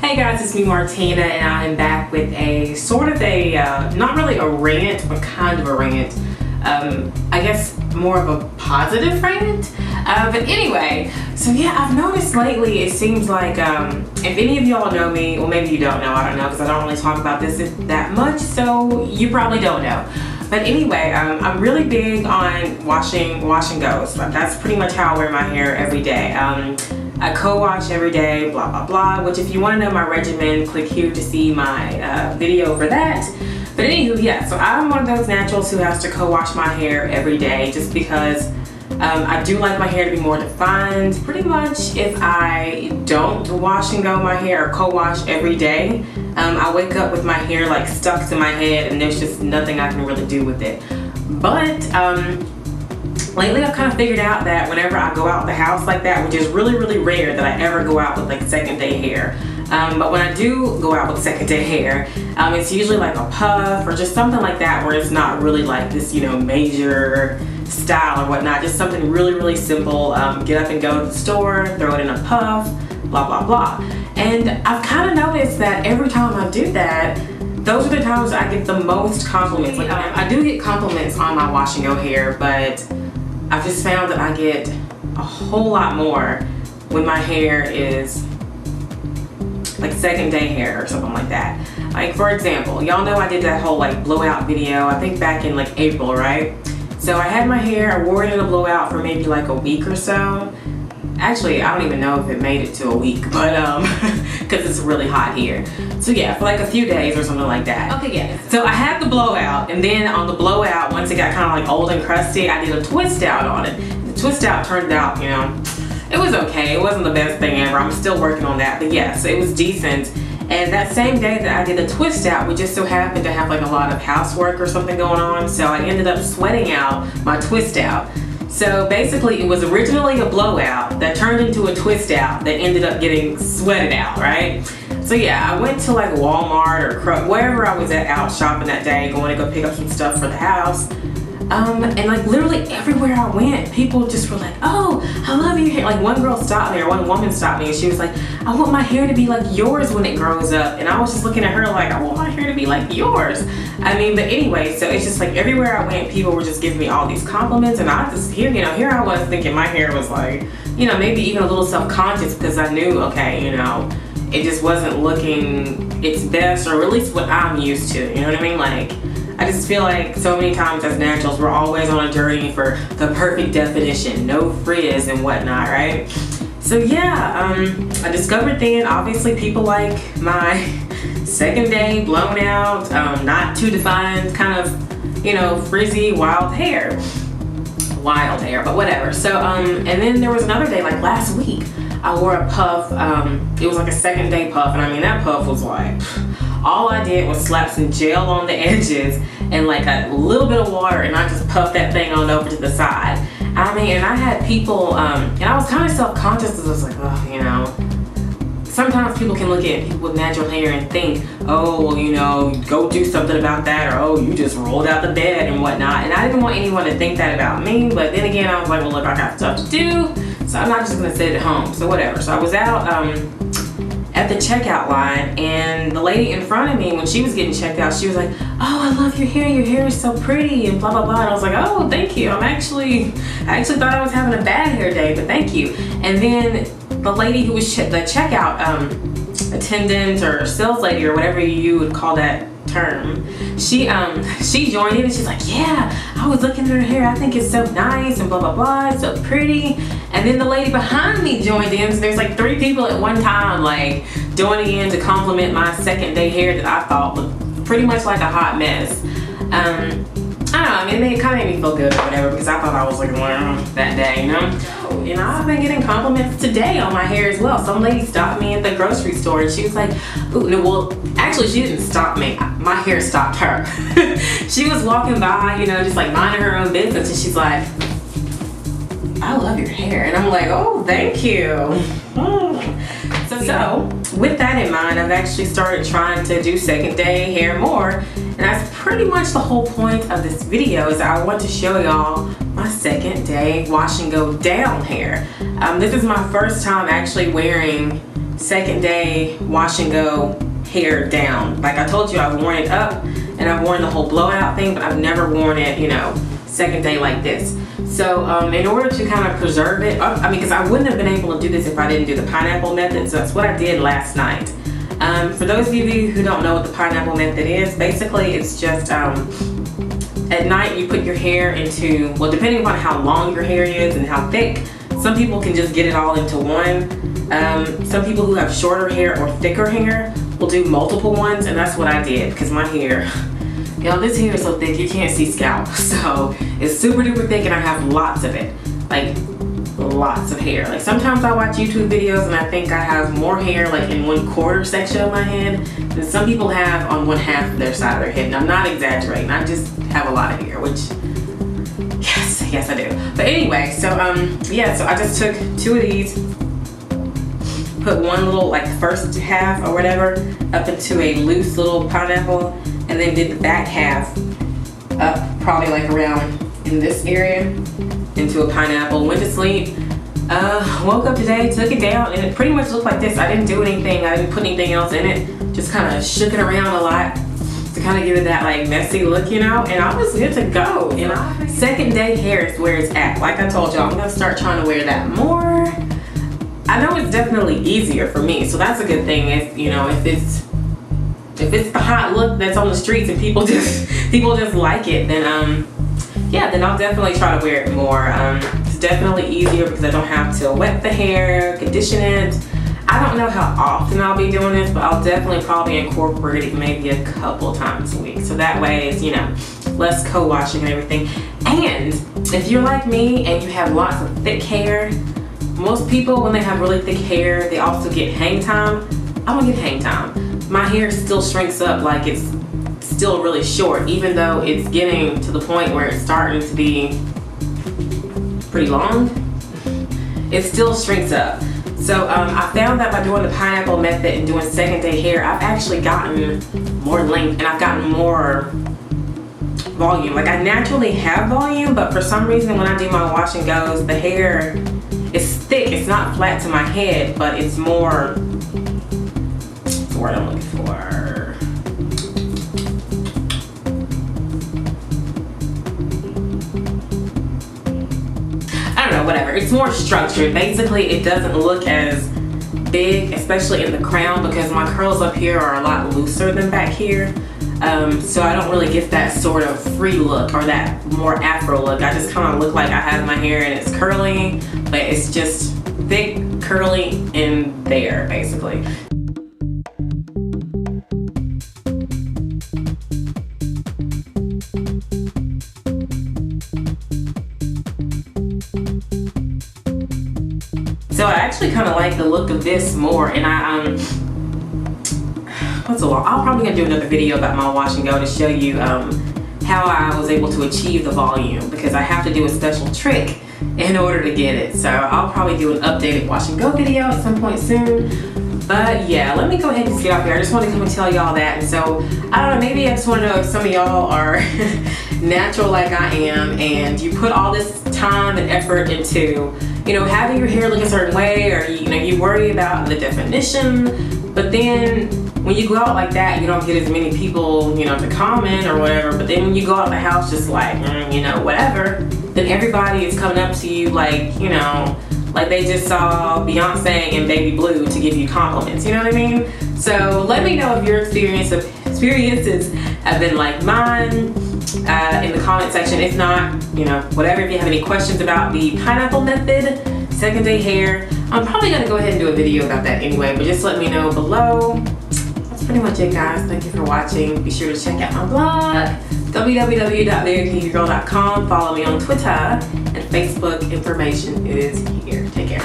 Hey guys, it's me Martina, and I am back with a sort of a, not really a rant, but kind of a rant. I guess more of a positive rant. But anyway, so yeah, I've noticed lately it seems like, if any of y'all know me, well maybe you don't know, I don't know, because I don't really talk about this that much, so you probably don't know. But anyway, I'm really big on wash and goes. That's pretty much how I wear my hair every day. I co-wash every day, blah, blah, blah, which if you want to know my regimen, click here to see my video for that. But anywho, yeah, so I'm one of those naturals who has to co-wash my hair every day just because I do like my hair to be more defined. Pretty much if I don't wash and go my hair or co-wash every day, I wake up with my hair like stuck to my head and there's just nothing I can really do with it. But lately I've kind of figured out that whenever I go out the house like that, which is really, really rare that I ever go out with like second day hair. But when I do go out with second day hair, it's usually like a puff or just something like that where it's not really like this, you know, major style or whatnot. Just something really, really simple. Get up and go to the store, throw it in a puff, blah, blah, blah. And I've kind of noticed that every time I do that, those are the times I get the most compliments. Like, I do get compliments on my wash and go hair, but I've just found that I get a whole lot more when my hair is like second day hair or something like that. Like for example, y'all know I did that whole like blowout video, I think back in like April, right? So I had my hair, I wore it in a blowout for maybe like a week or so. Actually, I don't even know if it made it to a week, but because it's really hot here. So yeah, for like a few days or something like that. Okay, yeah. So I had the blowout, and then on the blowout, once it got kind of like old and crusty, I did a twist out on it. The twist out turned out, you know, it was okay. It wasn't the best thing ever. I'm still working on that, but yes, it was decent. And that same day that I did the twist out, we just so happened to have like a lot of housework or something going on, so I ended up sweating out my twist out. So basically it was originally a blowout that turned into a twist out that ended up getting sweated out, right? So yeah, I went to like Walmart or Kroger, wherever I was at out shopping that day, going to go pick up some stuff for the house. And like literally everywhere I went, people just were like, oh, I love your hair. Like one girl stopped me, or one woman stopped me, and she was like, I want my hair to be like yours when it grows up. And I was just looking at her like, I want my hair to be like yours. I mean, but anyway, so it's just like everywhere I went, people were just giving me all these compliments, and I just, here I was thinking my hair was like, you know, maybe even a little self-conscious because I knew, okay, you know, it just wasn't looking its best, or at least what I'm used to, you know what I mean? Like, I just feel like so many times as naturals, we're always on a journey for the perfect definition, no frizz and whatnot, right? So yeah, I discovered then, obviously people like my second day blown out, not too defined, kind of, you know, frizzy, wild hair, but whatever. So, and then there was another day, like last week, I wore a puff, it was like a second day puff, and I mean, that puff was like, all I did was slap some gel on the edges and like a little bit of water, and I just puffed that thing on over to the side. I mean, and I had people, and I was kind of self-conscious because I was like, oh, you know, sometimes people can look at people with natural hair and think, oh, well, you know, go do something about that, or oh, you just rolled out the bed and whatnot. And I didn't want anyone to think that about me, but then again, I was like, well, look, I got stuff to do, so I'm not just gonna sit at home, so whatever. So I was out at the checkout line, and the lady in front of me, when she was getting checked out, she was like, oh, I love your hair is so pretty, and blah, blah, blah. And I was like, oh, thank you. I actually thought I was having a bad hair day, but thank you. And then the lady who was the checkout attendant or sales lady or whatever you would call that term, she joined in, and she's like, yeah, I was looking at her hair, I think it's so nice and blah, blah, blah, it's so pretty. And then the lady behind me joined in, so there's like 3 people at one time like joining in to compliment my second day hair that I thought looked pretty much like a hot mess. I don't know, I mean, it kind of made me feel good or whatever, because I thought I was looking well that day, you know? You know, I've been getting compliments today on my hair as well. Some lady stopped me at the grocery store, and she was like, ooh, no, well, actually she didn't stop me, my hair stopped her. She was walking by, you know, just like minding her own business, and she's like, I love your hair. And I'm like, oh, thank you. So with that in mind, I've actually started trying to do second day hair more, and that's pretty much the whole point of this video, is I want to show y'all my second day wash and go down hair. This is my first time actually wearing second day wash and go hair down. Like I told you, I've worn it up and I've worn the whole blowout thing, but I've never worn it, you know, second day like this. So in order to kind of preserve it, I mean, because I wouldn't have been able to do this if I didn't do the pineapple method, so that's what I did last night. For those of you who don't know what the pineapple method is, basically it's just at night you put your hair into, well, depending upon how long your hair is and how thick, some people can just get it all into one. Some people who have shorter hair or thicker hair will do multiple ones, and that's what I did because my hair, y'all, this hair is so thick you can't see scalp. So it's super duper thick and I have lots of it, like lots of hair. Like sometimes I watch YouTube videos and I think I have more hair like in 1/4 section of my head than some people have on 1/2 of their side of their head. And I'm not exaggerating, I just have a lot of hair, which yes I do. But anyway, so yeah, so I just took 2 of these, put one little, like first half or whatever up into a loose little pineapple, and then did the back half up probably like around in this area into a pineapple. Went to sleep, woke up today, took it down, and it pretty much looked like this. I didn't do anything, I didn't put anything else in it, just kind of shook it around a lot to kind of give it that like messy look, you know, and I was good to go. You know, second day hair is where it's at. Like I told y'all, I'm gonna start trying to wear that more. I know it's definitely easier for me, so that's a good thing. If you know, if it's the hot look that's on the streets and people just like it, then yeah, then I'll definitely try to wear it more. It's definitely easier because I don't have to wet the hair, condition it. I don't know how often I'll be doing this, but I'll definitely probably incorporate it maybe a couple times a week. So that way it's, you know, less co-washing and everything. And if you're like me and you have lots of thick hair, most people when they have really thick hair, they also get hang time. I don't get hang time. My hair still shrinks up like it's still really short, even though it's getting to the point where it's starting to be pretty long. It still shrinks up. So I found that by doing the pineapple method and doing second day hair, I've actually gotten more length and I've gotten more volume. Like I naturally have volume, but for some reason when I do my wash and goes, the hair is thick. It's not flat to my head, but it's more, what's the word I'm looking for? I don't know, whatever. It's more structured. Basically, it doesn't look as big, especially in the crown, because my curls up here are a lot looser than back here. So I don't really get that sort of free look or that more afro look. I just kind of look like I have my hair and it's curly, but it's just thick, curly in there, basically. So I actually kind of like the look of this more, and I'll probably gonna do another video about my wash and go to show you how I was able to achieve the volume, because I have to do a special trick in order to get it. So I'll probably do an updated wash and go video at some point soon. But yeah, let me go ahead and just get off here. I just want to come and tell y'all that. And so I don't know, maybe I just want to know if some of y'all are natural like I am, and you put all this time and effort into, you know, having your hair look a certain way, or you know, you worry about the definition, but then when you go out like that, you don't get as many people, you know, to comment or whatever. But then when you go out the house just like, you know, whatever, then everybody is coming up to you like, you know, like they just saw Beyonce and Baby Blue to give you compliments, you know what I mean? So let me know if your experiences have been like mine in the comment section. If not, you know, whatever, if you have any questions about the pineapple method, second day hair, I'm probably gonna go ahead and do a video about that anyway, but just let me know below. That's pretty much it, guys. Thank you for watching. Be sure to check out my blog, www.verykinggirl.com. Follow me on Twitter and Facebook. Information is here. Take care.